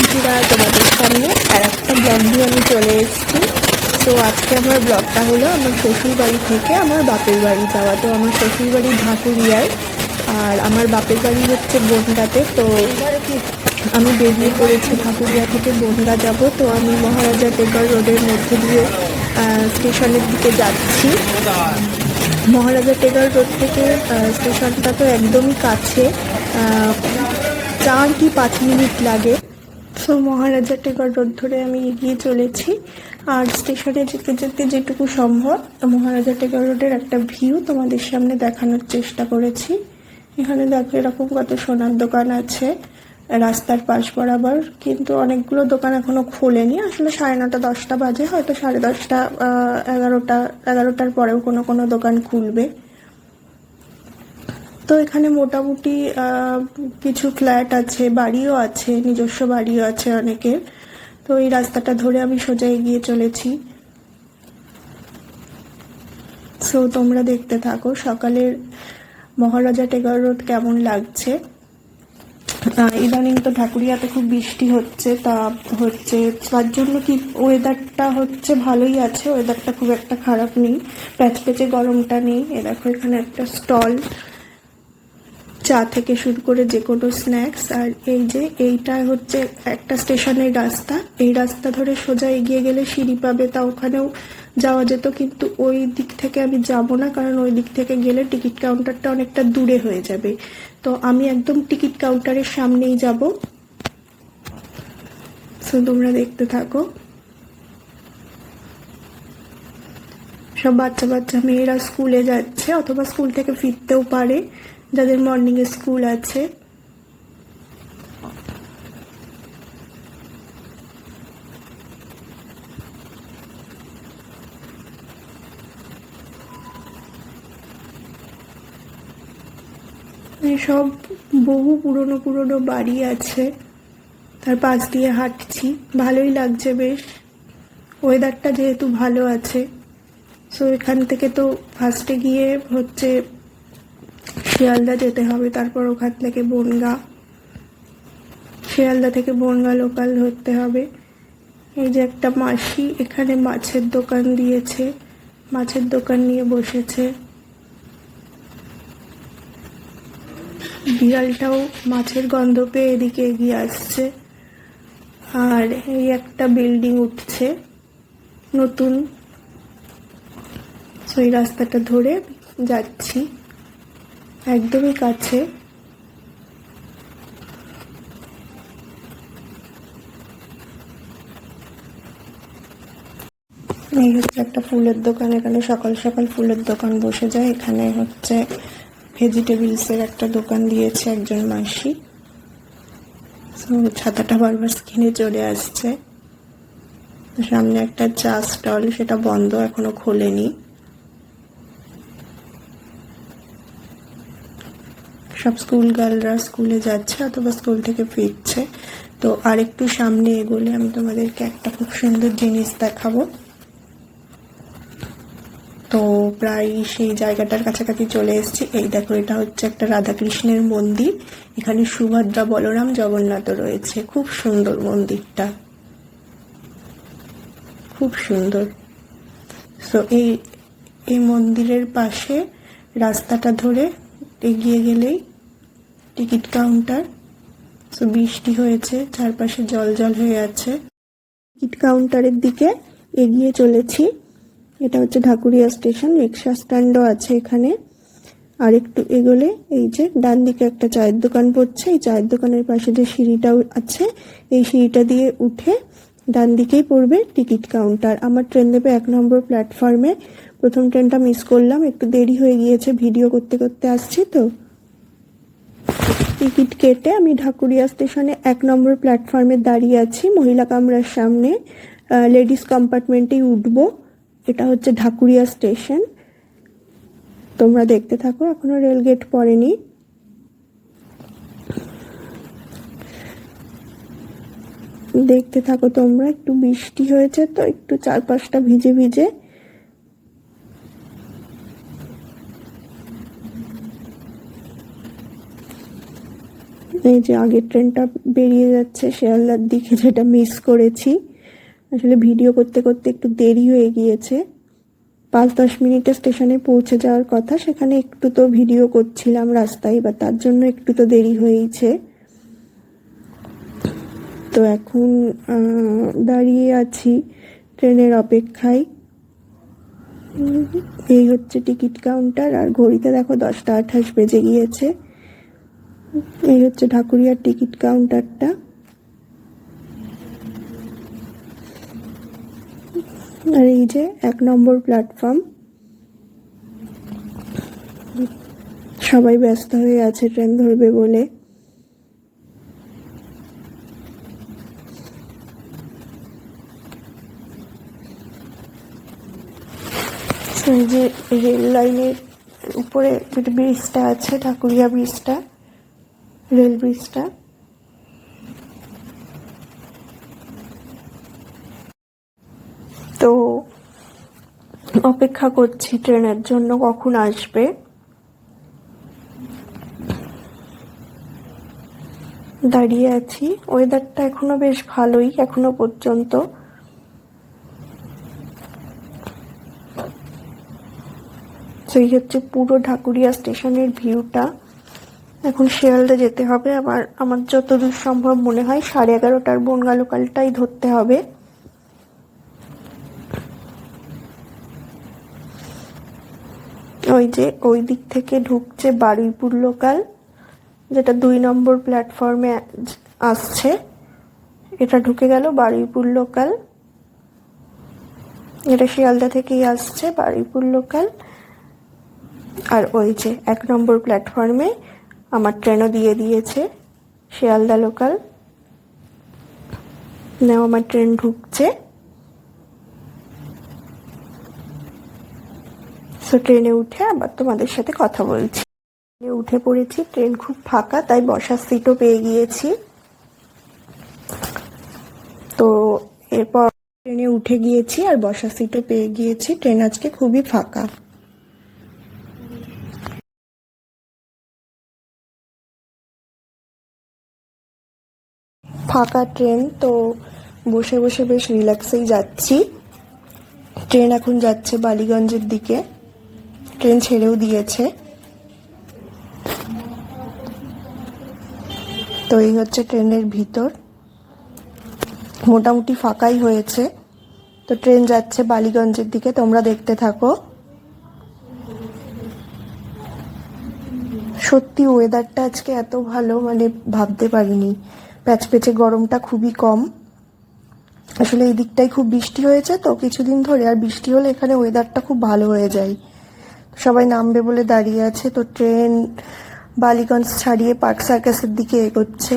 বন্ধুরা, তোমাদের সামনে আর একটা ব্লগ নিয়ে আমি চলে এসেছি। তো আজকে আমার ব্লগটা হলো আমার শ্বশুর বাড়ি থেকে আমার বাপের বাড়ি যাওয়া। তো আমার শ্বশুর বাড়ি ঢাকুরিয়ায় আর আমার বাপের বাড়ি হচ্ছে বনগাঁতে। তো আমি বেরিয়ে পড়েছি ঢাকুরিয়া থেকে বনগাঁ যাব। তো আমি মহারাজা টেগর রোডের মধ্যে দিয়ে স্টেশনের দিকে যাচ্ছি। মহারাজা টেগর রোড থেকে স্টেশনটা তো একদমই কাছে, 4 কি 5 মিনিট লাগে। সো মহারাজা টেগর রোড ধরে আমি এগিয়ে চলেছি আর স্টেশনে যেতে যেতে যেটুকু সম্ভব মহারাজা টেগর রোডের একটা ভিউ তোমাদের সামনে দেখানোর চেষ্টা করেছি। এখানে দেখো এরকম কত সোনার দোকান আছে রাস্তার পাশ বরাবর, কিন্তু অনেকগুলো দোকান এখনো খোলেনি। আসলে 9:30 10টা বাজে, হয়তো 10:30 11টার পরেও কোনো কোনো দোকান খুলবে। তো এখানে মোটামুটি কিছু ফ্ল্যাট আছে, বাড়িও আছে, নিজস্ব বাড়িও আছে অনেকের। তো এই রাস্তাটা ধরে আমি সোজা এগিয়ে চলেছি। সো তোমরা দেখতে থাকো সকালের মহারাজা টেগর রোড কেমন লাগছে। ইদানিং তো ঢাকুরিয়াতে খুব বৃষ্টি হচ্ছে, তার জন্য কি ওয়েদারটা হচ্ছে ভালোই আছে, ওয়েদারটা খুব একটা খারাপ নেই, প্যাচপ্যাচে গরমটা নেই। এ দেখো এখানে একটা স্টল, চা থেকে শুরু করে যে কোনো স্ন্যাক্স। আর এই যে এইটা হচ্ছে একটা স্টেশনের রাস্তা, এই রাস্তা ধরে সোজা এগিয়ে গেলে সিঁড়ি পাবে, তা ওখানেও যাওয়া যেত, কিন্তু ওই দিক থেকে আমি যাব না, কারণ ওই দিক থেকে গেলে টিকিট কাউন্টারটা অনেকটা দূরে হয়ে যাবে। তো আমি একদম টিকিট কাউন্টারের সামনেই যাব। সো তোমরা দেখতে থাকো। সব বাচ্চা বাচ্চা মেয়েরা স্কুলে যাচ্ছে, অথবা স্কুল থেকে ফিরতেও পারে, যাদের মর্নিং এ স্কুল আছে। সব বহু পুরনো পুরনো বাড়ি আছে, তার পাশ দিয়ে হাঁটছি, ভালোই লাগছে বেশ। ওয়েদারটা যেহেতু ভালো আছে, সো এখান থেকে তো ফার্স্টে গিয়ে হচ্ছে শিয়ালদা যেতে হবে, তারপর ওখান থেকে বনগাঁ, শিয়ালদা থেকে বনগাঁ লোকাল ধরতে হবে। এই যে একটা মাসি এখানে মাছের দোকান দিয়েছে, মাছের দোকান নিয়ে বসেছে। বিড়ালটাও মাছের গন্ধ পেয়ে এদিকে এগিয়ে আসছে। আর এই একটা বিল্ডিং উঠছে নতুন, সেই রাস্তাটা ধরে যাচ্ছি, একদমই কাছে। এই হচ্ছে একটা ফুলের দোকান, এখানে সকাল সকাল ফুলের দোকান বসে যায়। এখানে হচ্ছে ভেজিটেবলসের একটা দোকান দিয়েছে একজন মাসি। ছাতাটা বারবার স্কিনে চলে আসছে। সামনে একটা চা স্টল, সেটা বন্ধ, এখনো খোলেনি। সব স্কুল গার্লরা স্কুলে যাচ্ছে অথবা স্কুল থেকে ফিরছে। তো আরেকটু সামনে এগোলে আমি তোমাদেরকে একটা খুব সুন্দর জিনিস দেখাবো। তো প্রায় সেই জায়গাটার কাছাকাছি চলে এসেছি। এই দেখো, এটা হচ্ছে একটা রাধাকৃষ্ণের মন্দির। এখানে সুভদ্রা, বলরাম, জগন্নাথ রয়েছে। খুব সুন্দর মন্দিরটা, খুব সুন্দর। সো এই মন্দিরের পাশে রাস্তাটা ধরে এগিয়ে গেলেই টিকিট কাউন্টার। সো বৃষ্টি হয়েছে, চারপাশে জল জল হয়ে আছে। টিকিট কাউন্টারের দিকে এগিয়ে চলেছি। এটা হচ্ছে ঢাকুরিয়া স্টেশন, রিক্সা স্ট্যান্ডও আছে এখানে। আর একটু এগোলে এই যে ডান দিকে একটা চায়ের দোকান পড়ছে, এই চায়ের দোকানের পাশে যে সিঁড়িটাও আছে, এই সিঁড়িটা দিয়ে উঠে ডান দিকেই পড়বে টিকিট কাউন্টার। আমার ট্রেন দেবে 1 নম্বর প্ল্যাটফর্মে। প্রথম ট্রেনটা মিস করলাম, একটু দেরি হয়ে গিয়েছে, ভিডিও করতে করতে আসছি। তো টিকিট কেটে আমি ঢাকুরিয়া স্টেশনে 1 নম্বর প্ল্যাটফর্মে দাঁড়িয়ে আছি, মহিলা কামরার সামনে। লেডিস কম্পার্টমেন্টেই উঠবো। এটা হচ্ছে ঢাকুরিয়া স্টেশন। তোমরা দেখতে থাকো, এখনো রেলগেট পড়েনি। দেখতে থাকো তোমরা। একটু বৃষ্টি হয়েছে তো একটু চারপাশটা ভিজে ভিজে। এই যে আগের ট্রেনটা বেরিয়ে যাচ্ছে শিয়ালদার দিকে, যেটা মিস করেছি। আসলে ভিডিও করতে করতে একটু দেরি হয়ে গিয়েছে, 5-10 মিনিটে স্টেশনে পৌঁছে যাওয়ার কথা, সেখানে একটু তো ভিডিও করছিলাম রাস্তায়, বা তার জন্য একটু তো দেরি হয়েইছে। তো এখন দাঁড়িয়ে আছি ট্রেনের অপেক্ষায়। এই হচ্ছে টিকিট কাউন্টার, আর ঘড়িতে দেখো 10টা 28 বেজে গিয়েছে। এই হচ্ছে ঢাকুরিয়ার টিকিট কাউন্টারটা। আর এই যে 1 নম্বর প্ল্যাটফর্ম, সবাই ব্যস্ত হয়ে আছে ট্রেন ধরবে বলে। এই যে রেল লাইনের উপরে যেটা ব্রিজটা আছে, ঢাকুরিয়া ব্রিজটা, রেল ব্রিজটা। তো অপেক্ষা করছি ট্রেনের জন্য কখন আসবে। দাঁড়িয়ে আছি, ওয়েদারটা এখনো বেশ ভালোই এখনো পর্যন্ত। সেই হচ্ছে পুরো ঢাকুরিয়া স্টেশনের ভিউটা। এখন শিয়ালদা যেতে হবে, আবার আমার যতদূর সম্ভব মনে হয় 11:30টার বনগা লোকালটাই ধরতে হবে। ওই যে ওই দিক থেকে ঢুকছে বারুইপুর লোকাল, যেটা 2 নম্বর প্ল্যাটফর্মে আসছে। এটা ঢুকে গেল বারুইপুর লোকাল, এটা শিয়ালদা থেকেই আসছে বারুইপুর লোকাল। আর ওই যে 1 নম্বর প্ল্যাটফর্মে আমার ট্রেনও দিয়ে দিয়েছে, শিয়ালদা লোকাল। নাও আমার ট্রেন ঢুকছে। সো ট্রেনে উঠে আবার তোমাদের সাথে কথা বলছি। ট্রেনে উঠে পড়েছি, ট্রেন খুব ফাঁকা, তাই বসার সিটও পেয়ে গিয়েছি। তো এরপর ট্রেনে উঠে গিয়েছি আর বসার সিটও পেয়ে গিয়েছি। ট্রেন আজকে খুবই ফাঁকা। ফাঁকা ট্রেন, তো বসে বসে বেশ রিল্যাক্সেই যাচ্ছি। ট্রেন এখন যাচ্ছে বালিগঞ্জের দিকে, ট্রেন ছেড়েও দিয়েছে। তো এই হচ্ছে ট্রেনের ভিতর, মোটামুটি ফাঁকাই হয়েছে। তো ট্রেন যাচ্ছে বালিগঞ্জের দিকে, তোমরা দেখতে থাকো। সত্যি ওয়েদারটা আজকে এত ভালো, মানে ভাবতে পারিনি। প্যাচপ্যাচে গরমটা খুবই কম। আসলে এই দিকটাই খুব বৃষ্টি হয়েছে তো কিছুদিন ধরে, আর বৃষ্টি হলে এখানে ওয়েদারটা খুব ভালো হয়ে যায়। সবাই নামবে বলে দাঁড়িয়ে আছে। তো ট্রেন বালিগঞ্জ ছাড়িয়ে পার্ক সার্কাসের দিকে এগোচ্ছে,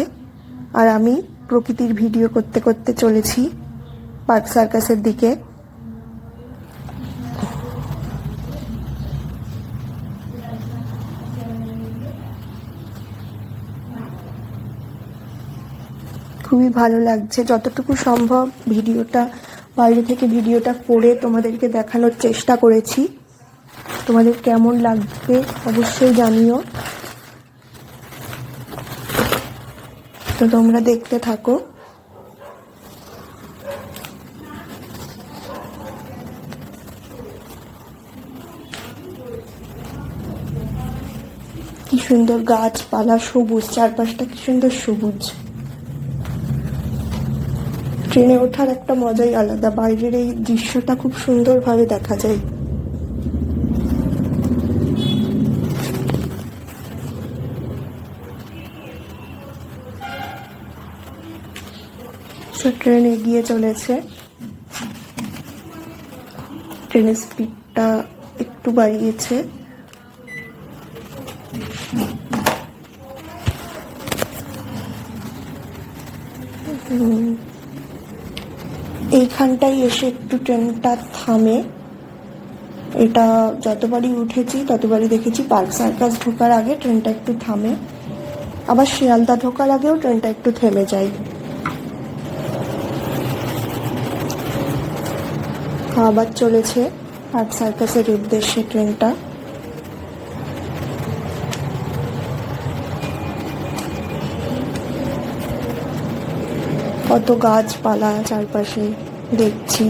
আর আমি প্রকৃতির ভিডিও করতে করতে চলেছি পার্ক সার্কাসের দিকে। খুবই ভালো লাগছে, যতটুকু সম্ভব ভিডিওটা বাইরে থেকে ভিডিওটা করে তোমাদেরকে দেখানোর চেষ্টা করেছি। তোমাদের কেমন লাগবে অবশ্যই জানিও। তো তোমরা দেখতে থাকো। কি সুন্দর গাছপালা, সবুজ, চারপাশটা কি সুন্দর সবুজ। ট্রেনে ওঠার একটা মজাই আলাদা, বাইরের এই দৃশ্যটা খুব সুন্দরভাবে দেখা যায়। ট্রেন এগিয়ে চলেছে, ট্রেনের স্পিডটা একটু বাড়িয়েছে। এইখানটাই এসে একটু ট্রেনটা থামে। এটা যতবারই উঠেছি ততবারই দেখেছি পার্ক সার্কাস ঢোকার আগে ট্রেনটা একটু থামে, আবার শিয়ালদা ঢোকার আগেও ট্রেনটা একটু থেমে যায়। আবার চলেছে পার্ক সার্কাসের উদ্দেশ্যে ট্রেনটা। কত গাছপালা চারপাশে দেখছি,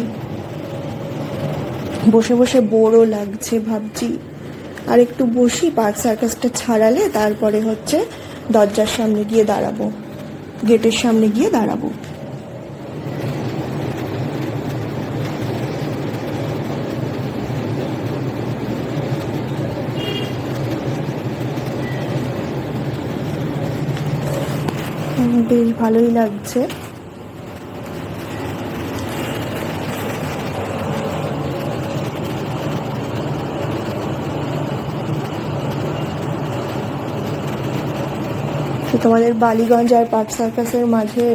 বসে বসে বোরও লাগছে। ভাবছি আর একটু বসি, পার্ক সার্কাসটা ছাড়ালে তারপরে হচ্ছে দরজার সামনে গিয়ে দাঁড়াবো, গেটের সামনে গিয়ে দাঁড়াবো। বেশ ভালোই লাগছে। তোমাদের বালিগঞ্জ আর পার্ক সার্কাসের মাঝে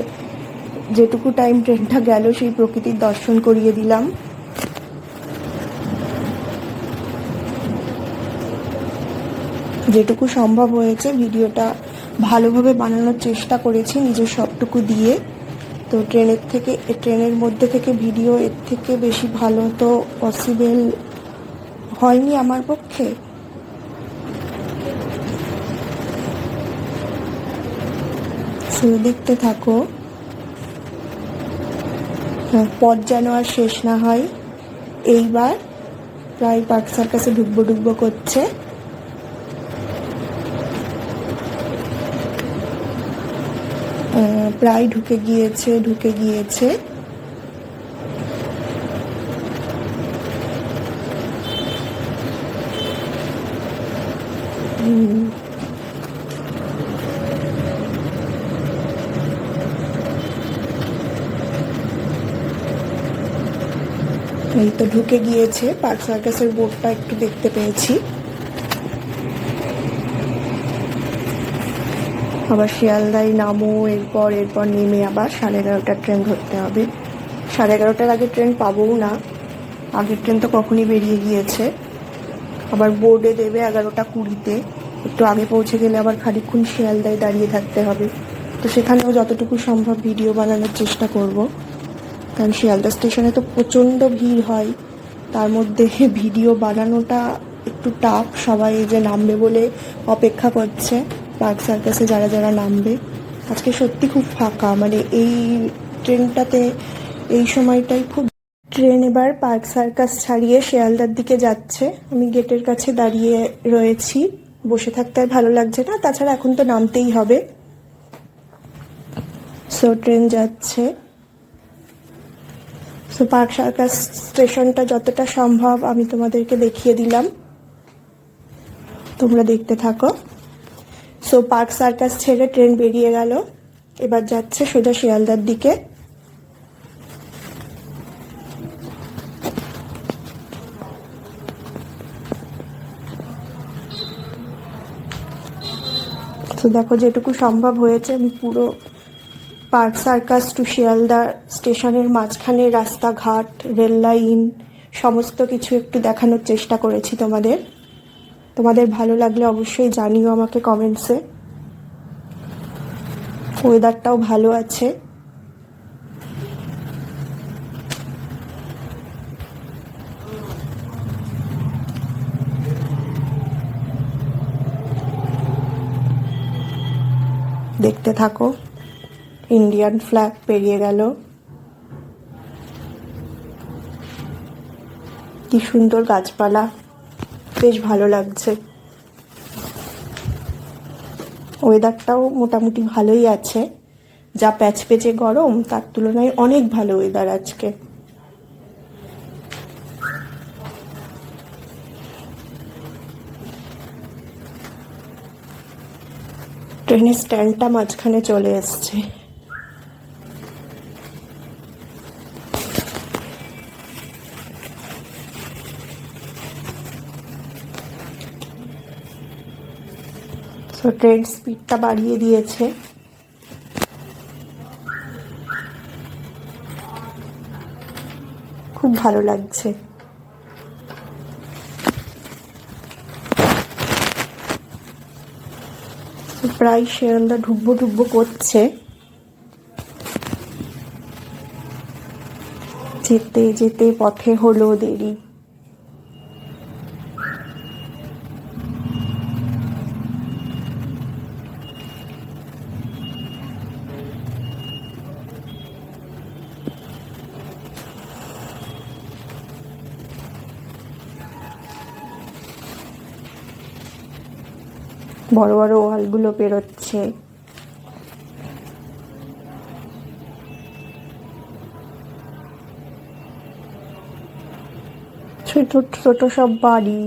যেটুকু টাইম ট্রেনটা গেল সেই প্রকৃতির দর্শন করিয়ে দিলাম। যেটুকু সম্ভব হয়েছে ভিডিওটা ভালোভাবে বানানোর চেষ্টা করেছি নিজের সবটুকু দিয়ে। তো ট্রেনের মধ্যে থেকে ভিডিও এর থেকে বেশি ভালো তো পসিবল হয়নি আমার পক্ষে। দেখতে থাকো, পথ যেন আর শেষ না হয়। এইবার প্রায় পার্ক সার্কাসে ডুববো করছে। প্রায় ঢুকে গিয়েছে। এই তো ঢুকে গিয়েছে, পার্ক সার্কাসের বোর্ডটা একটু দেখতে পেয়েছি। আবার শিয়ালদায় নামো, এরপর নেমে আবার 11:30টার ট্রেন ধরতে হবে। 11:30টার আগে ট্রেন পাবোও না, আগের ট্রেন তো কখনই বেরিয়ে গিয়েছে। আবার বোর্ডে দেবে 11:20-তে, একটু আগে পৌঁছে গেলে আবার খানিকক্ষণ শিয়ালদায় দাঁড়িয়ে থাকতে হবে। তো সেখানেও যতটুকু সম্ভব ভিডিও বানানোর চেষ্টা করব, কারণ শিয়ালদা স্টেশনে তো প্রচণ্ড ভিড় হয়, তার মধ্যে ভিডিও বানানোটা একটু টাফ। সবাই যে নামবে বলে অপেক্ষা করছে, পার্ক সার্কাসে যারা নামবে। আজকে সত্যি খুব ফাঁকা, মানে এই ট্রেনটাতে এই সময়টাই খুব। ট্রেন এবার পার্ক সার্কাস ছাড়িয়ে শিয়ালদার দিকে যাচ্ছে। আমি গেটের কাছে দাঁড়িয়ে রয়েছি, বসে থাকতে আর ভালো লাগছে না, তাছাড়া এখন তো নামতেই হবে। সো ট্রেন যাচ্ছে। সো পার্ক সার্কাস স্টেশনটা যতটা সম্ভব আমি তোমাদেরকে দেখিয়ে দিলাম, তোমরা দেখতে থাকো। সো পার্ক সার্কাস ছেড়ে ট্রেন বেরিয়ে গেল, এবার যাচ্ছে সোজা শিয়ালদার দিকে। তো দেখো যেটুকু সম্ভব হয়েছে আমি পুরো পার্ক সার্কাস টু শিয়ালদা স্টেশনের মাঝখানে রাস্তাঘাট, রেল লাইন সমস্ত কিছু একটু দেখানোর চেষ্টা করেছি তোমাদের ভালো লাগলে অবশ্যই জানিও আমাকে কমেন্টসে। ওয়েদারটাও ভালো আছে। দেখতে থাকো, ইন্ডিয়ান ফ্ল্যাগ পেরিয়ে গেল। কি সুন্দর গাছপালা, বেশ ভালো লাগছে। ওয়েদারটাও মোটামুটি ভালোই আছে, যা প্যাচে গরম তার তুলনায় অনেক ভালো ওয়েদার আজকে। ট্রেনের স্ট্যান্ডটা মাঝখানে চলে এসছে। তো ট্রেন স্পিডটা বাড়িয়ে দিয়েছে। খুব ভালো লাগছে। প্রায় শিয়ালদা ঢুকবো করছে। যেতে যেতে পথে হলো দেরি। বড় বড় ওয়ালগুলো বেরোচ্ছে। ছোট ছোট সব বাড়ি,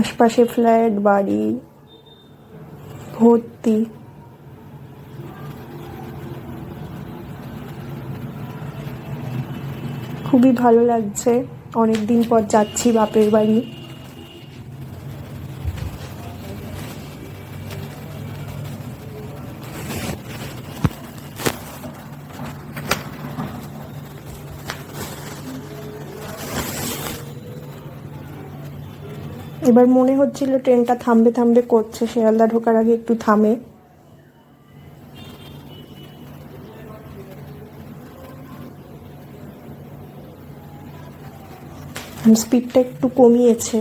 আশপাশে ফ্ল্যাট, বাড়ি ভর্তি। খুবই ভালো লাগছে, অনেকদিন পর যাচ্ছি বাপের বাড়ি। এবার মনে হচ্ছিল ট্রেনটা থামবে থামবে করছে, শিয়ালদা ঢোকার আগে একটু থামে। স্পিডটা একটু কমিয়েছে।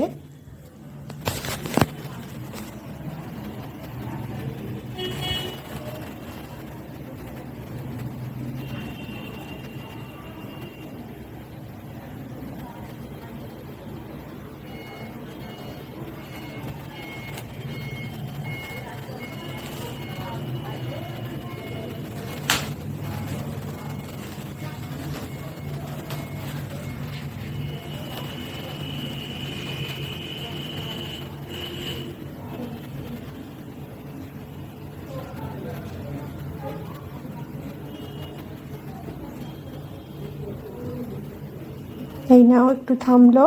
এই নাও একটু থামলো।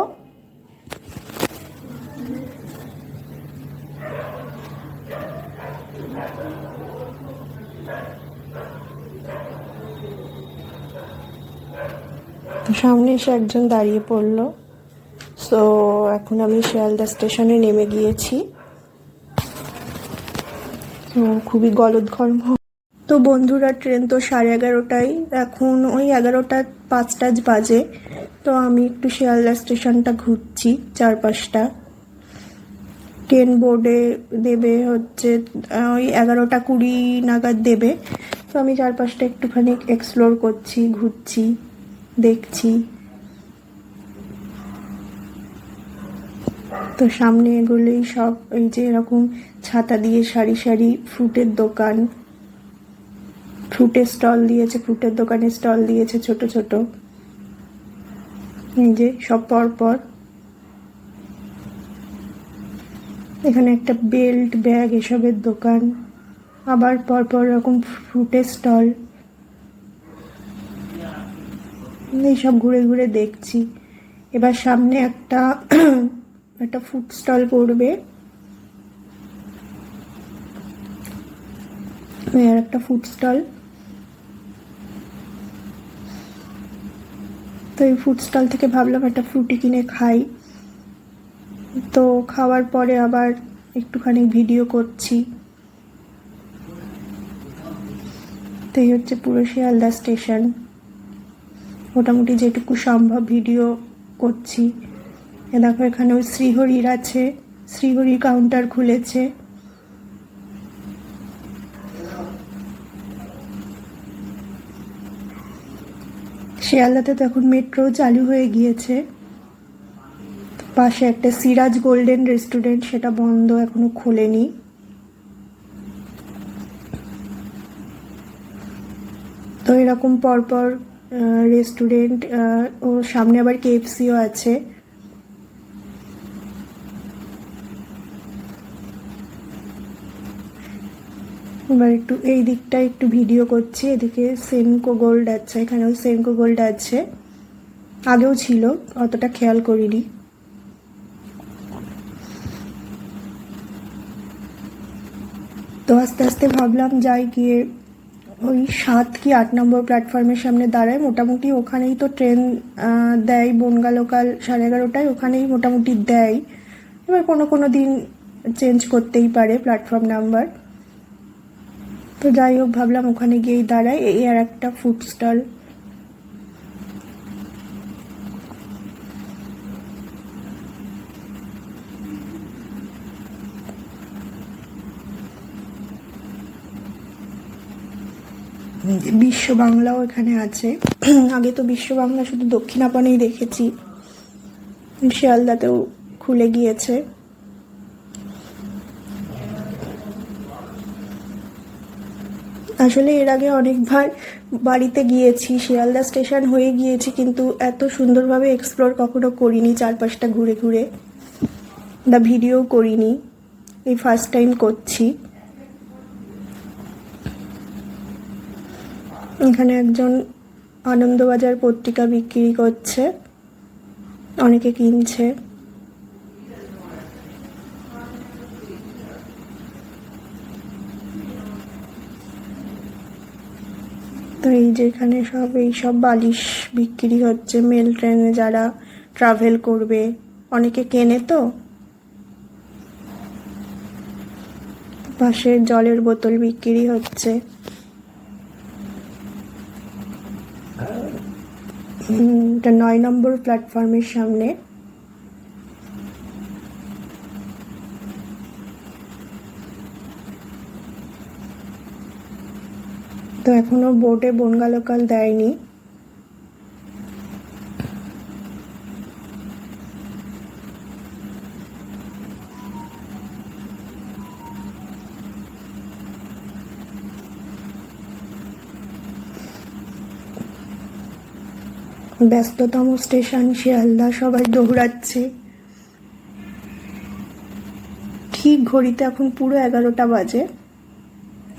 সামনে এসে একজন দাঁড়িয়ে পড়লো। সো এখন আমি শিয়ালদা স্টেশনে নেমে গিয়েছি। তো খুবই গলদঘর্ম। তো বন্ধুরা, ট্রেন তো 11:30টায়, এখন ওই 11:05 বাজে। তো আমি একটু শিয়ালদা স্টেশনটা ঘুরছি চারপাশটা। ট্রেন বোর্ডে দেবে হচ্ছে ওই 11:20 নাগাদ দেবে। তো আমি চারপাশটা একটুখানি এক্সপ্লোর করছি, ঘুরছি, দেখছি। তো সামনে এগুলোই সব এই যে এরকম ছাতা দিয়ে সারি সারি ফ্রুটের দোকান, ফ্রুটের স্টল দিয়েছে, ফ্রুটের দোকানে স্টল দিয়েছে ছোট ছোট, এই যে সব পর পর। এখানে একটা বেল্ট, ব্যাগ এসবের দোকান, আবার পরপর এরকম ফ্রুটের স্টল। এইসব ঘুরে ঘুরে দেখছি। এবার সামনে একটা একটা ফুড স্টল পড়বে, আর একটা ফুড স্টল। তো এই ফুড স্টল থেকে ভাবলাম একটা ফ্রুটি কিনে খাই। তো খাওয়ার পরে আবার একটুখানি ভিডিও করছি। তো এই হচ্ছে পুরো শিয়ালদা স্টেশন। মোটামুটি যেটুকু সম্ভব ভিডিও করছি। এ দেখো এখানে ওই শ্রীহরির আছে, শ্রীহরির কাউন্টার খুলেছে। শিয়ালদাতে তো এখন মেট্রো চালু হয়ে গিয়েছে। পাশে একটা সিরাজ গোল্ডেন রেস্টুরেন্ট, সেটা বন্ধ, এখনো খোলেনি। তো এরকম পরপর রেস্টুরেন্ট, ও সামনে আবার KFCও আছে। এবার একটু এই দিকটা একটু ভিডিও করছি। এদিকে সেনকো গোল্ড আছে, এখানেও সেনকো গোল্ড আছে, আগেও ছিল, অতটা খেয়াল করিনি। তো আস্তে আস্তে ভাবলাম যাই, গিয়ে ওই 7 কি 8 নম্বর প্ল্যাটফর্মের সামনে দাঁড়ায়। মোটামুটি ওখানেই তো ট্রেন দেয়, বনগা লোকাল 11:30টায় ওখানেই মোটামুটি দেয়। এবার কোনো কোনো দিন চেঞ্জ করতেই পারে প্ল্যাটফর্ম নাম্বার। তো যাই হোক, ভাবলাম ওখানে গিয়েই দাঁড়াই। এই আর একটা ফুড স্টল। বিশ্ব বাংলাও এখানে আছে। আগে তো বিশ্ব বাংলা শুধু দক্ষিণাপনেই দেখেছি, শিয়ালদাতেও খুলে গিয়েছে। আসলে এর আগে অনেকবার বাড়িতে গিয়েছি, শিয়ালদা স্টেশন হয়ে গিয়েছি, কিন্তু এত সুন্দরভাবে এক্সপ্লোর কখনো করিনি চারপাশটা ঘুরে ঘুরে, বা ভিডিও করিনি। এই ফার্স্ট টাইম করছি। এখানে একজন আনন্দবাজার পত্রিকা বিক্রি করছে, অনেকে কিনছে। তো এই যেখানে এইসব বালিশ বিক্রি হচ্ছে, মেল ট্রেনে যারা ট্রাভেল করবে অনেকে কেনে। তো পাশে জলের বোতল বিক্রি হচ্ছে। এটা 9 নম্বর প্ল্যাটফর্মের সামনে। তো এখনো বোর্ডে বনগা লোকাল দেয়নি। ব্যস্ততম স্টেশন শিয়ালদা, সবাই দৌড়াচ্ছে। ঠিক ঘড়িতে এখন পুরো 11টা বাজে।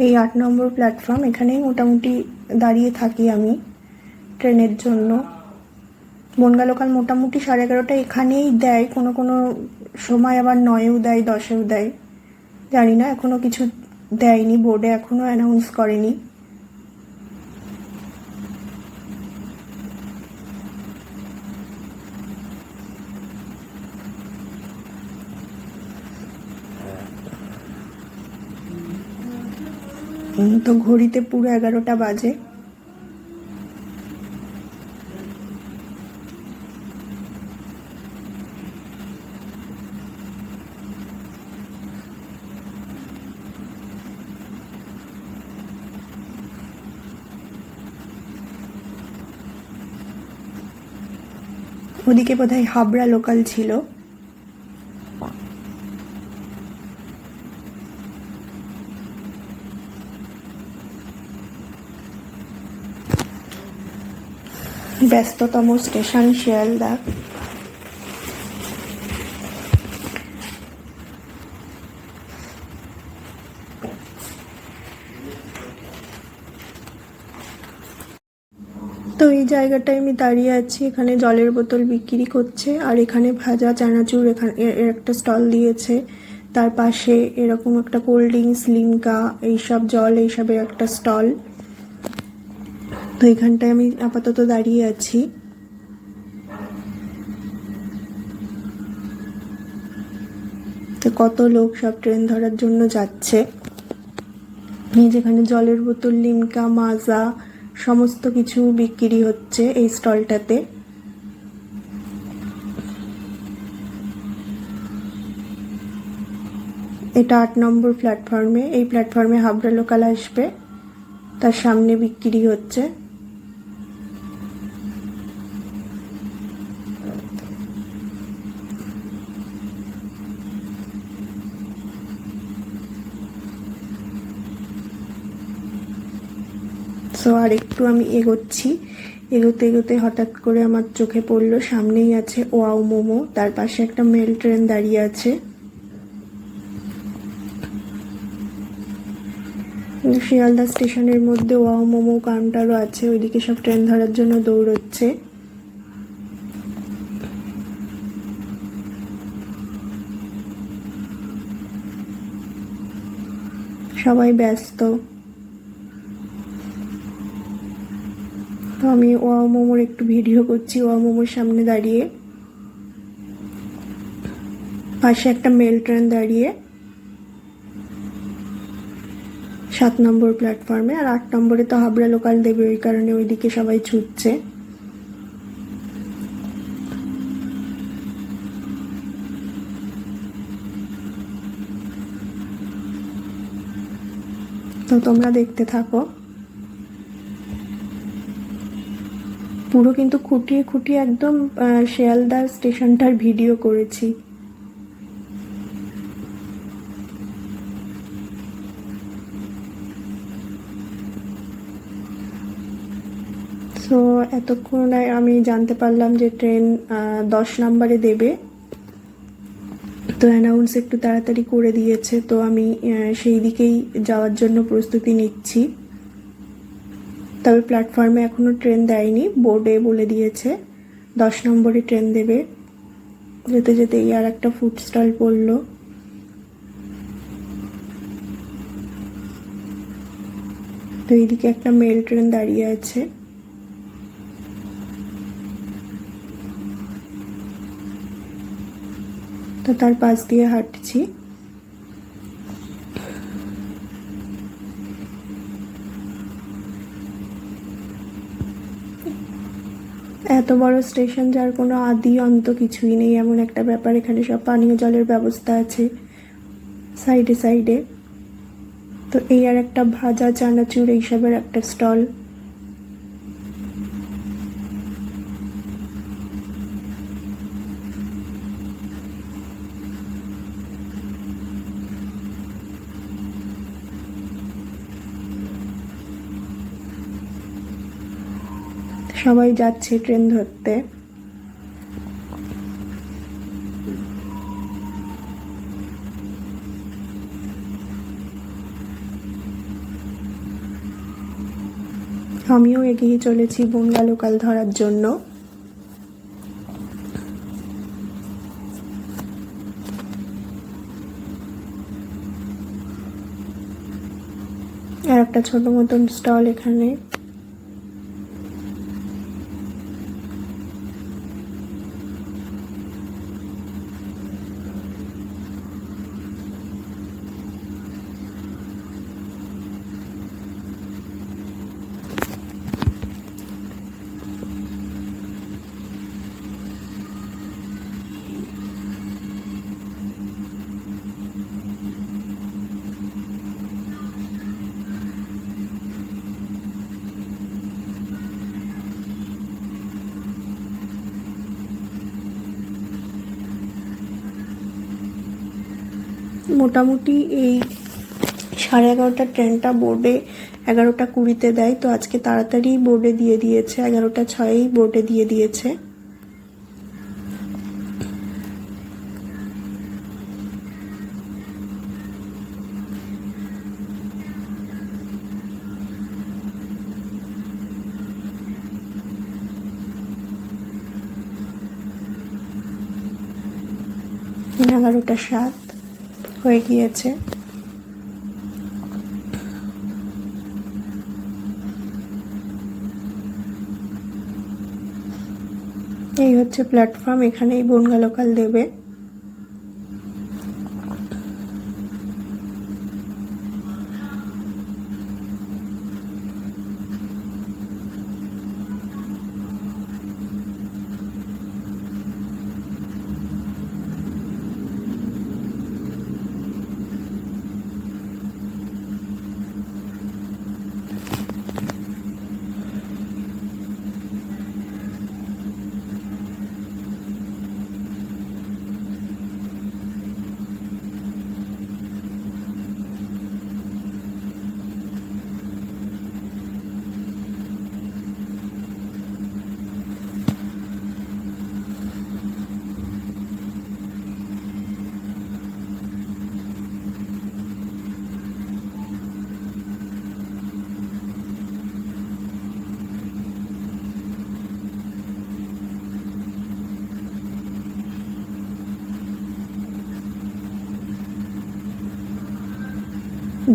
এই 8 নম্বর প্ল্যাটফর্ম, এখানেই মোটামুটি দাঁড়িয়ে থাকি আমি ট্রেনের জন্য। বনগা লোকাল মোটামুটি 11:30 এখানেই দেয়, কোনো কোনো সময় আবার 9-এও দেয়, 10-এও দেয়, জানি না। এখনো কিছু দেয়নি, বোর্ডে এখনো অ্যানাউন্স করেনি। তো ঘড়িতে পুরো 11টা বাজে। ওদিকে বোধহয় হাবড়া লোকাল ছিল। ব্যস্ততম স্টেশন শিয়ালদা। তো এই জায়গাটায় আমি দাঁড়িয়ে আছি, এখানে জলের বোতল বিক্রি করছে, আর এখানে ভাজা চানাচুর এখানে এর একটা স্টল দিয়েছে। তার পাশে এরকম একটা কোল্ড ড্রিঙ্কস, লিমকা, এইসব জল, এইসবের একটা স্টল। তো এখানটায় আমি আপাতত দাঁড়িয়ে আছি। তো কত লোক সব ট্রেন ধরার জন্য যাচ্ছে। যেখানে জলের বোতল, লিমকা, মাজা সমস্ত কিছু বিক্রি হচ্ছে এই স্টলটাতে। এটা 8 নম্বর প্ল্যাটফর্মে। এই প্ল্যাটফর্মে হাবড়া লোকাল আসবে, তার সামনে বিক্রি হচ্ছে। সো আর একটু আমি এগোচ্ছি, এগোতে এগোতে হঠাৎ করে আমার চোখে পড়লো সামনেই আছে ওয়াও মোমো, তার পাশে একটা মেল ট্রেন দাঁড়িয়ে আছে। শিয়ালদা স্টেশনের মধ্যে ওয়াও মোমো কাউন্টারও আছে, ওইদিকে সব ট্রেন ধরার জন্য দৌড়চ্ছে। সবাই ব্যস্ত। তো আমি ওয়াও মোমোর একটু ভিডিও করছি, ওয়াও মোমোর সামনে দাঁড়িয়ে। পাশে একটা মেল ট্রেন দাঁড়িয়ে 7 নম্বর প্ল্যাটফর্মে, আর 8 নম্বরে তো হাবড়া লোকাল দেবে, ওই কারণে ওইদিকে সবাই ছুটছে। তো তোমরা দেখতে থাকো। পুরো কিন্তু খুঁটিয়ে খুঁটিয়ে একদম শিয়ালদা স্টেশনটার ভিডিও করেছি। সো এতক্ষণ আমি জানতে পারলাম যে ট্রেন 10 নম্বরে দেবে, তো অ্যানাউন্স একটু তাড়াতাড়ি করে দিয়েছে, তো আমি সেই দিকেই যাওয়ার জন্য প্রস্তুতি নিচ্ছি। তবে প্ল্যাটফর্মে এখনও ট্রেন দেয়নি, বোর্ডে বলে দিয়েছে 10 নম্বরে ট্রেন দেবে। যেতে যেতেই আর একটা ফুড স্টল পড়লো। তো এইদিকে একটা মেল ট্রেন দাঁড়িয়ে আছে। তো তার পাশ দিয়ে হাঁটছি। এত বড় স্টেশন যার কোনো আদি অন্ত কিছুই নেই, এমন একটা ব্যাপার। এখানে সব পানীয় জলের ব্যবস্থা আছে সাইডে সাইডে। তো এই আর একটা ভাজা চানাচুর এইসবের একটা স্টল। সবাই যাচ্ছে ট্রেন ধরতে। আমিও এগিয়ে চলেছি বনগা লোকাল ধরার জন্য। আর একটা ছোট মতন স্টল এখানে। মোটামুটি এই 11:30 ট্রেনটা বোর্ডে 11:20 দেয়, তো আজকে তাড়াতাড়ি বোর্ডে দিয়ে দিয়েছে, 11:06 বোর্ডে দিয়ে দিয়েছে। এখন 11:07 হয়ে গিয়েছে। এই হচ্ছে প্ল্যাটফর্ম, এখানেই বনগা লোকাল দেবে।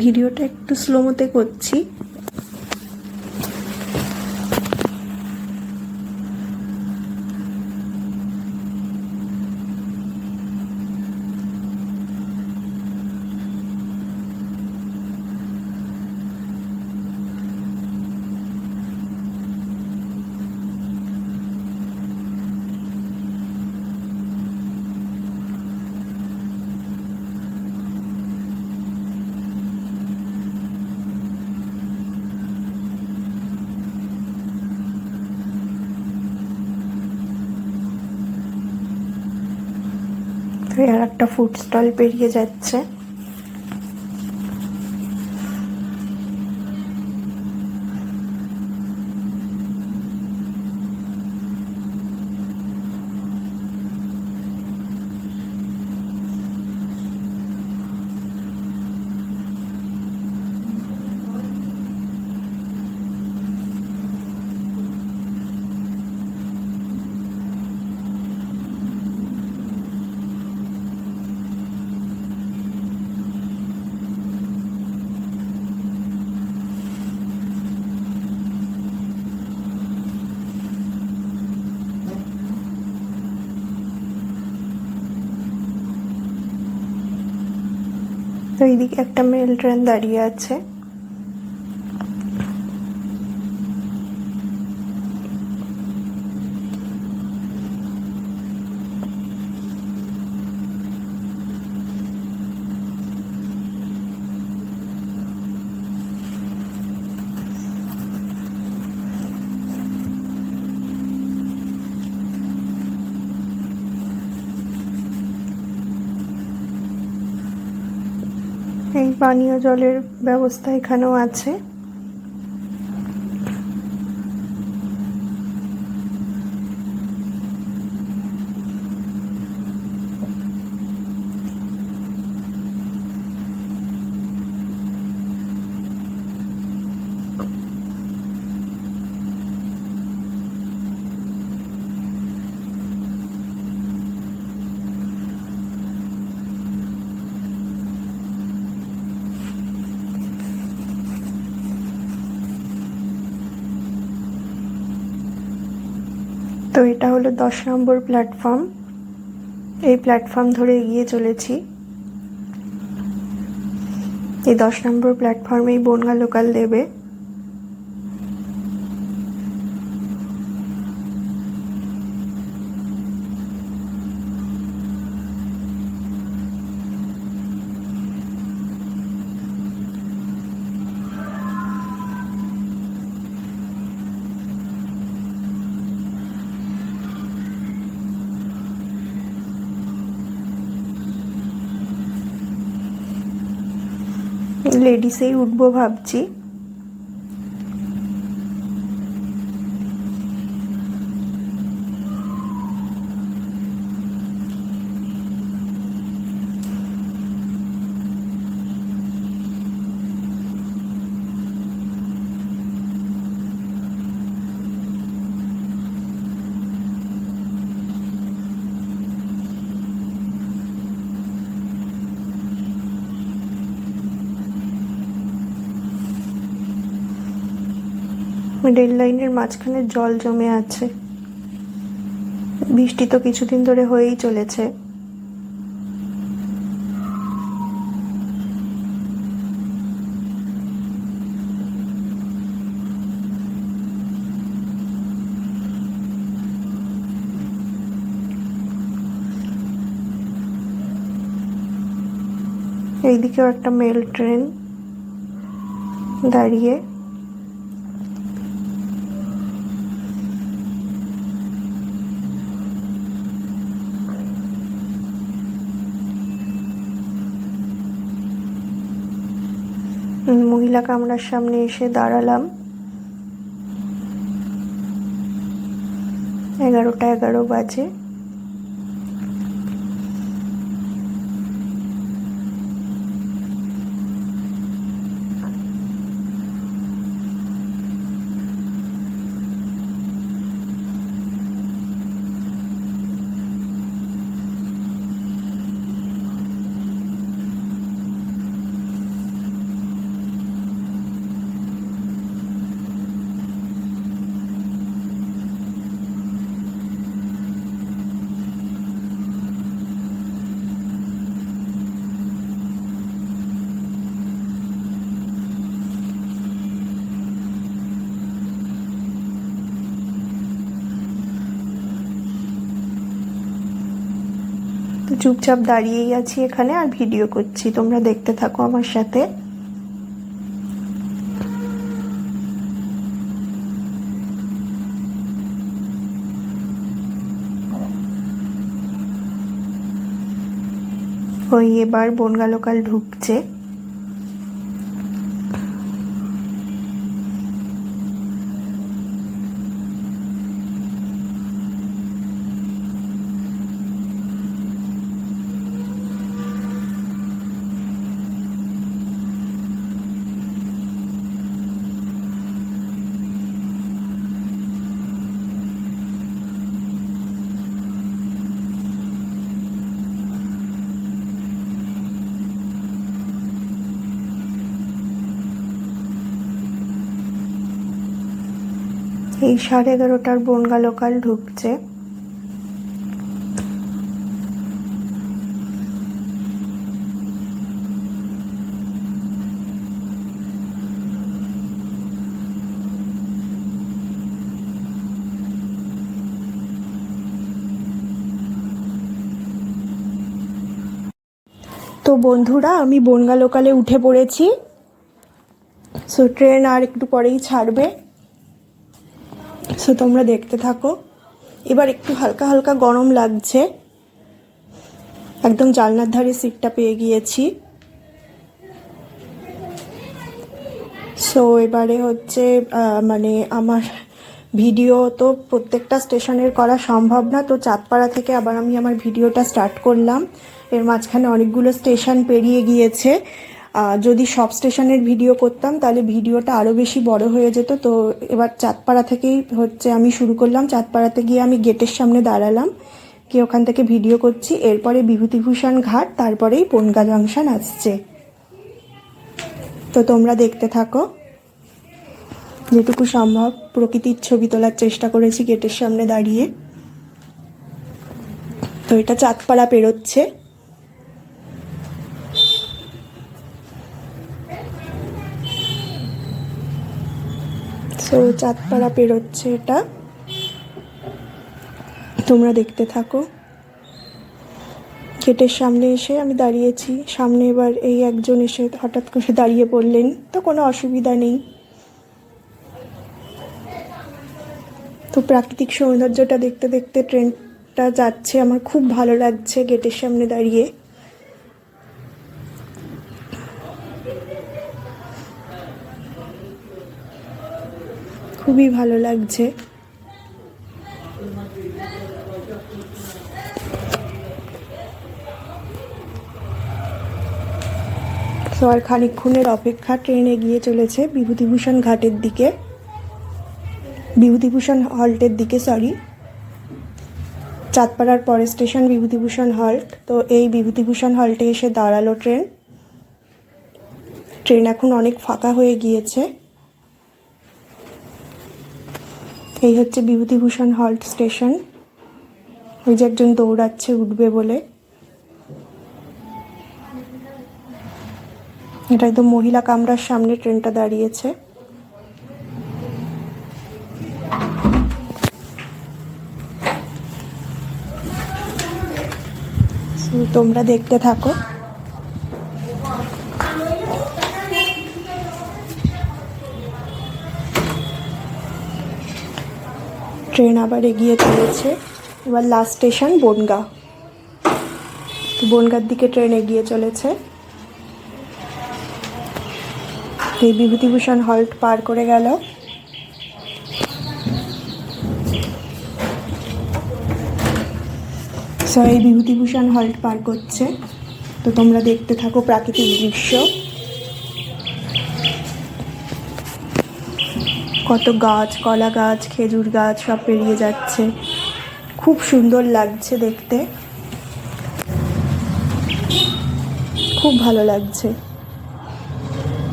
ভিডিওটা একটু স্লোমোতে করছি। আর একটা ফুড স্টল পেরিয়ে যাচ্ছে। এইদিকে একটা মেল ট্রেন দাঁড়িয়ে আছে। এই পানীয় জলের ব্যবস্থা এখানেও আছে। তো এটা হলো 10 নম্বর প্ল্যাটফর্ম। এই প্ল্যাটফর্ম ধরে এগিয়ে চলেছি। এই 10 নম্বর প্ল্যাটফর্মেই বনগাঁ লোকাল দেবে। লেডিসেই উঠবো ভাবছি। রেল লাইনের মাঝখানে জল জমে আছে। বৃষ্টি তো কিছুদিন ধরে হয়েই চলেছে। এইদিকেও একটা মেল ট্রেন দাঁড়িয়ে। মহিলা কামরার সামনে এসে দাঁড়ালাম। 11:11 বাজে। তো চুপচাপ দাঁড়িয়েই আছি এখানে আর ভিডিও করছি। তোমরা দেখতে থাকো আমার সাথে। ওই এবার বনগাঁ লোকাল ঢুকছে। এই 11:30টার বনগাঁ লোকাল ঢুকছে। তো বন্ধুরা, আমি বনগা লোকালে উঠে পড়েছি। সো ট্রেন আর একটু পরেই ছাড়বে। সো তোমরা দেখতে থাকো। এবার একটু হালকা হালকা গরম লাগছে, একদম জানলার ধারে সিটটা পেয়ে গিয়েছি। সো এবারে হচ্ছে মানে আমার ভিডিও তো প্রত্যেকটা স্টেশনের করা সম্ভব না, তো চাঁদপাড়া থেকে আবার আমি আমার ভিডিওটা স্টার্ট করলাম। এর মাঝখানে অনেকগুলো স্টেশন পেরিয়ে গিয়েছে। যদি সব স্টেশনের ভিডিও করতাম তাহলে ভিডিওটা আরও বেশি বড় হয়ে যেত। তো এবার চাঁদপাড়া থেকেই হচ্ছে আমি শুরু করলাম। চাঁদপাড়াতে গিয়ে আমি গেটের সামনে দাঁড়ালাম, গিয়ে ওখান থেকে ভিডিও করছি। এরপরে বিভূতিভূষণ ঘাট, তারপরেই বনগাঁ জাংশন আসছে। তো তোমরা দেখতে থাকো। যেটুকু সম্ভব প্রকৃতির ছবি তোলার চেষ্টা করেছি গেটের সামনে দাঁড়িয়ে। তো এটা চাঁদপাড়া পেরোচ্ছে। সো চাঁদপাড়া পেরোচ্ছে এটা, তোমরা দেখতে থাকো। গেটের সামনে এসে আমি দাঁড়িয়েছি। সামনে এবার এই একজন এসে হঠাৎ করে দাঁড়িয়ে পড়লেন, তো কোনো অসুবিধা নেই। তো প্রাকৃতিক সৌন্দর্যটা দেখতে দেখতে ট্রেনটা যাচ্ছে, আমার খুব ভালো লাগছে গেটের সামনে দাঁড়িয়ে। খুবই ভালো লাগছে। তো আর খানিকক্ষণের অপেক্ষা, ট্রেন এগিয়ে চলেছে বিভূতিভূষণ ঘাটের দিকে, বিভূতিভূষণ হল্টের দিকে, সরি। চাঁদপাড়ার পরের স্টেশন বিভূতিভূষণ হল্ট। তো এই বিভূতিভূষণ হল্টে এসে দাঁড়ালো ট্রেন। ট্রেন এখন অনেক ফাঁকা হয়ে গিয়েছে। এই হচ্ছে বিভূতিভূষণ হল্ট স্টেশন। ওই যে একজন দৌড়াচ্ছে উঠবে বলে। এটা একদম মহিলা কামরার সামনে ট্রেনটা দাঁড়িয়েছে। তোমরা দেখতে থাকো। ট্রেন আবার এগিয়ে চলেছে। এবার লাস্ট স্টেশন বনগাঁ। তো বনগাঁর দিকে ট্রেন এগিয়ে চলেছে। এই বিভূতিভূষণ হল্ট পার করে গেল। সো এই বিভূতিভূষণ হল্ট পার করছে। তো তোমরা দেখতে থাকো প্রাকৃতিক দৃশ্য। কত গাছ, কলা গাছ, খেজুর গাছ সব পেরিয়ে যাচ্ছে। খুব সুন্দর লাগছে দেখতে, খুব ভালো লাগছে।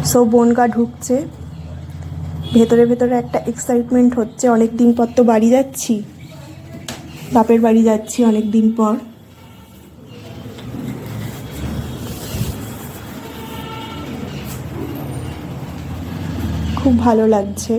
সো বনগাঁ ঢুকছে। ভেতরে ভেতরে একটা এক্সাইটমেন্ট হচ্ছে। অনেক দিন পর তো বাড়ি যাচ্ছি, বাপের বাড়ি যাচ্ছি অনেক দিন পর। খুব ভালো লাগছে।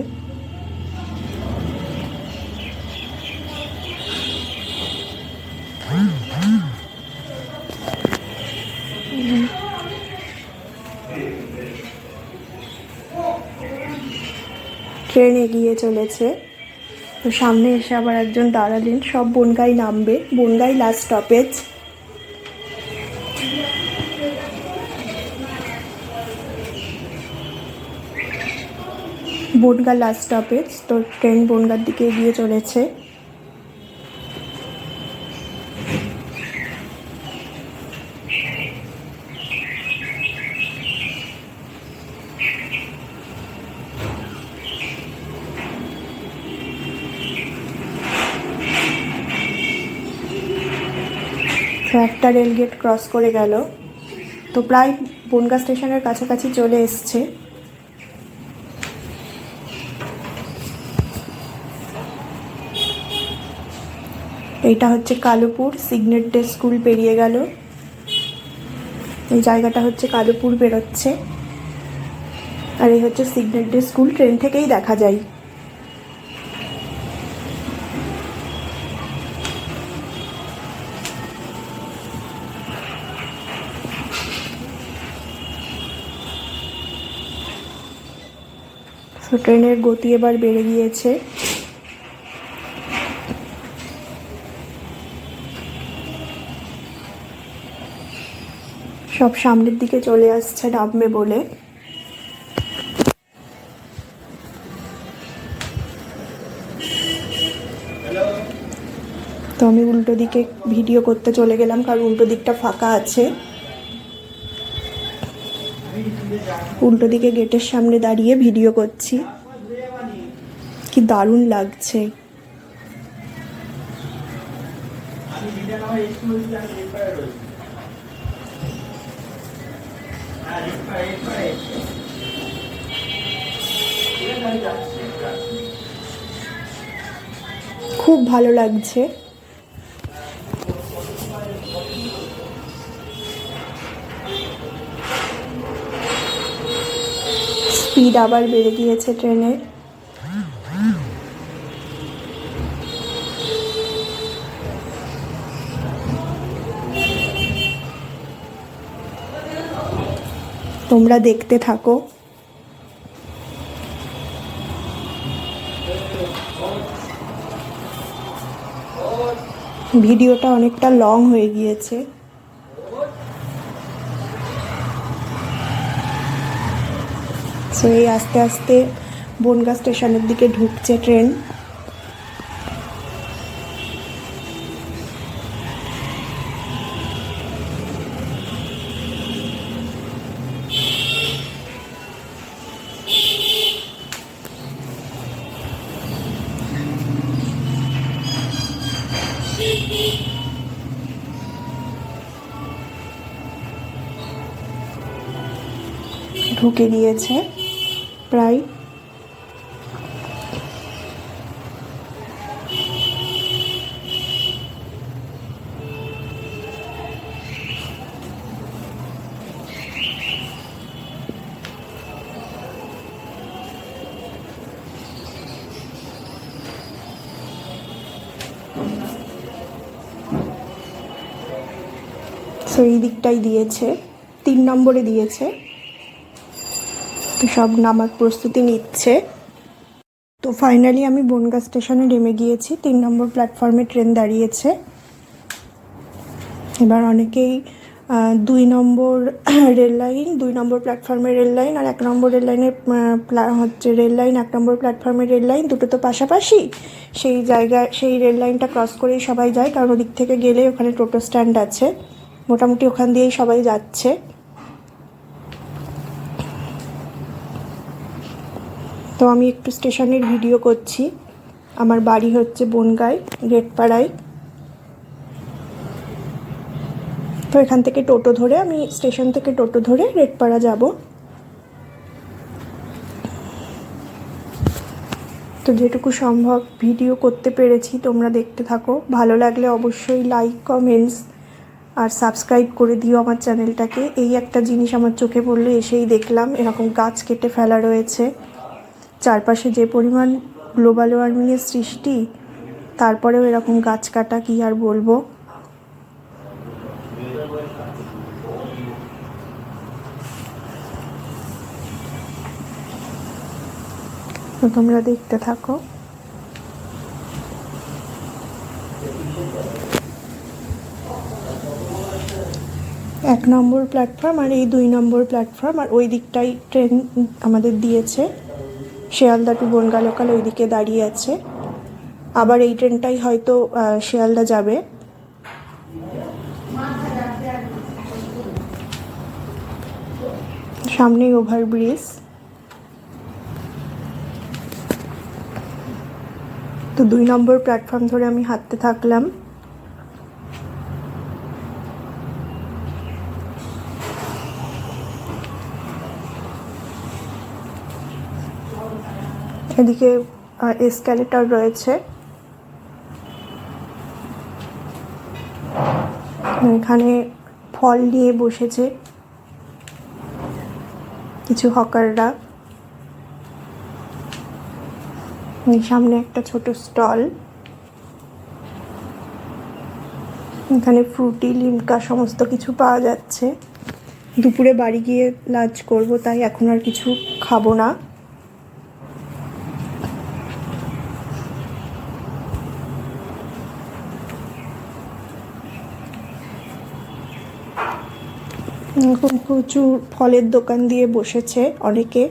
ট্রেন এগিয়ে চলেছে। তো সামনে এসে আবার একজন দাঁড়ালেন। সব বনগাঁই নামবে, বনগাঁই last stoppage. Bongaon last stoppage. তো ট্রেন বনগাঁর দিকে এগিয়ে চলেছে। তো একটা রেলগেট ক্রস করে গেল। তো প্রায় বনগাঁ স্টেশনের কাছাকাছি চলে এসছে। এইটা হচ্ছে কালুপুর। সিগনেট ডে স্কুল পেরিয়ে গেল। এই জায়গাটা হচ্ছে কালুপুর বেরোচ্ছে। আর এই হচ্ছে সিগনেট ডে স্কুল, ট্রেন থেকেই দেখা যায়। তো ট্রেনের গতি এবার বেড়ে গিয়েছে। সব সামনের দিকে চলে আসছে নামবে বলে। তো আমি উল্টো দিকে ভিডিও করতে চলে গেলাম, কারণ উল্টো দিকটা ফাঁকা আছে। উল্টো দিকে গেটের সামনে দাঁড়িয়ে ভিডিও করছি। কি দারুণ লাগছে। খুব ভালো লাগছে। স্পিড আবার বেড়ে গিয়েছে ট্রেনের। তোমরা দেখতে থাকো। ভিডিওটা অনেকটা লং হয়ে গিয়েছে। সো এই আস্তে আস্তে বনগাঁ স্টেশনের দিকে ঢুকছে ট্রেন। ঢুকে গিয়েছে প্রায়। সো এই দিকটাই দিয়েছে, 3 নম্বরে দিয়েছে। তো সব নামার প্রস্তুতি নিচ্ছে। তো ফাইনালি আমি বনগাঁ স্টেশনে নেমে গিয়েছি। 3 নম্বর প্ল্যাটফর্মে ট্রেন দাঁড়িয়েছে। এবার অনেকেই 2 নম্বর রেল লাইন, 2 নম্বর প্ল্যাটফর্মের রেল লাইন আর 1 নম্বর রেল লাইনের হচ্ছে রেল লাইন, 1 নম্বর প্ল্যাটফর্মের রেল লাইন দুটো তো পাশাপাশি। সেই জায়গায় সেই রেল লাইনটা ক্রস করেই সবাই যায়, কারণ ওদিক থেকে গেলে ওখানে টোটো স্ট্যান্ড আছে। মোটামুটি ওখান দিয়েই সবাই যাচ্ছে। তো আমি একটু স্টেশনের ভিডিও করছি। আমার বাড়ি হচ্ছে বনগাঁয়, রেটপাড়ায়। তো এখান থেকে টোটো ধরে আমি স্টেশন থেকে টোটো ধরে রেটপাড়া যাব। তো যেটুকু সম্ভব ভিডিও করতে পেরেছি, তোমরা দেখতে থাকো। ভালো লাগলে অবশ্যই লাইক, কমেন্টস আর সাবস্ক্রাইব করে দিও আমার চ্যানেলটাকে। এই একটা জিনিস আমার চোখে পড়লো, এসেই দেখলাম এরকম গাছ কেটে ফেলা রয়েছে। চারপাশে যে পরিমাণ গ্লোবাল ওয়ার্মিংয়ের সৃষ্টি, তারপরেও এরকম গাছ কাটা, কি আর বলবো। তো তোমরা দেখতে থাকো। এক নম্বর প্ল্যাটফর্ম আর এই 2 নম্বর প্ল্যাটফর্ম, আর ওই দিকটাই ট্রেন আমাদের দিয়েছে। শিয়ালদা টু বনগাঁ লোকাল ওই দিকে দাঁড়িয়ে আছে। আবার এই ট্রেনটাই হয়তো শিয়ালদা যাবে। সামনেই ওভারব্রিজ। তো 2 নম্বর প্ল্যাটফর্ম ধরে আমি হাঁটতে থাকলাম। এদিকে এসক্যালেটর রয়েছে। এখানে ফল নিয়ে বসেছে কিছু হকাররা। সামনে একটা ছোট স্টল। এখানে ফ্রুটি, লিমকা সমস্ত কিছু পাওয়া যাচ্ছে। দুপুরে বাড়ি গিয়ে লাঞ্চ করব, তাই এখন আর কিছু খাবো না। এরকম প্রচুর ফলের দোকান দিয়ে বসেছে অনেকে।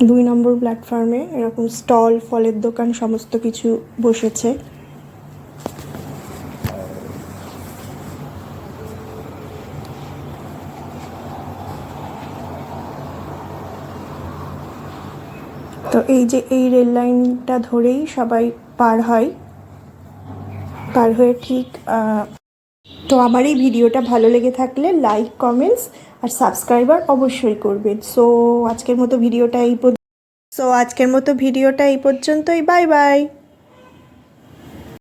দুই নম্বর প্ল্যাটফর্মে এরকম স্টল, ফলের দোকান সমস্ত কিছু বসেছে। তো এই যে এই রেল লাইনটা ধরেই সবাই পার হয়, পার হয়ে ঠিক তো আমার এই ভিডিওটা ভালো লেগে থাকলে লাইক, কমেন্টস আর সাবস্ক্রাইবার অবশ্যই করবেন। সো আজকের মতো ভিডিওটা এই পর্যন্তই। Bye bye.